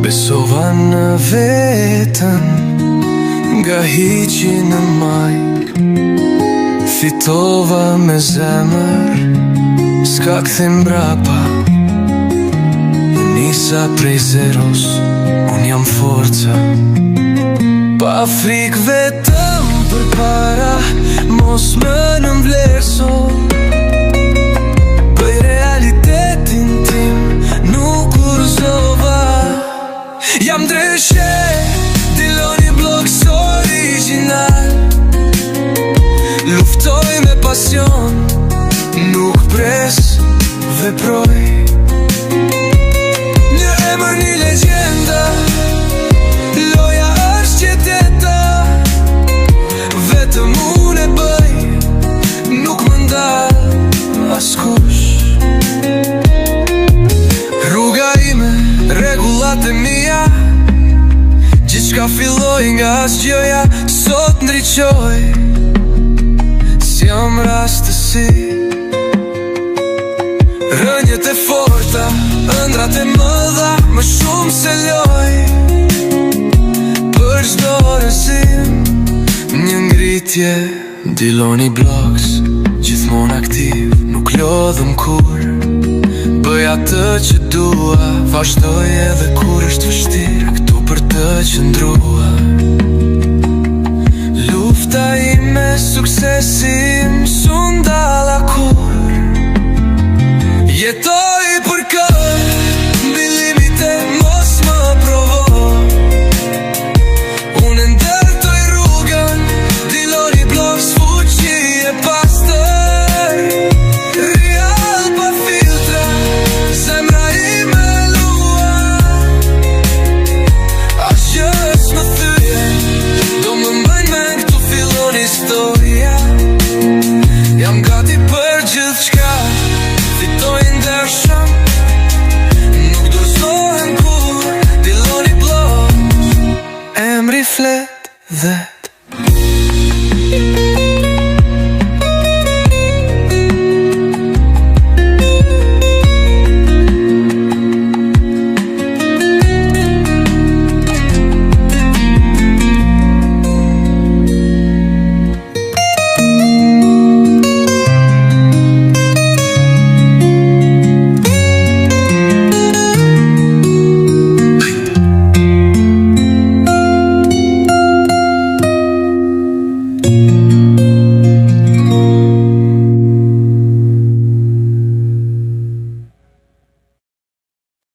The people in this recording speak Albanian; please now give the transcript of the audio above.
Besova në vetën, nga hiqi në maj. Fitova me zemër, s'ka kthim brapa. Nisa prej zeros, unë jam forca. Pa frikë vetëm për para, mos më nëmvlerëso. Bëj realitetin tim, nuk kurzova. Jam ndryshe, Diloni Blogs original. Luftoj me pasion, nuk pres, veproj. Një emër, një legjenda, loja është qeteta. Vetëm unë e bëj, nuk më ndal askush. Rruga ime, rregullat e mia, gjithçka filloi nga asgjëja, sot ndriqoj. S'jam rastësi. Rënjet e forta, ëndrat e mëdha, më shumë se loj. Për çdo rësim, një ngritje. Diloni Blogs, gjithmon aktiv, nuk lodhëm kur. Bëj atë që dua, vazhdoj edhe kur është vështirë, këtu për të qëndrua. Lufta ime, suksesim,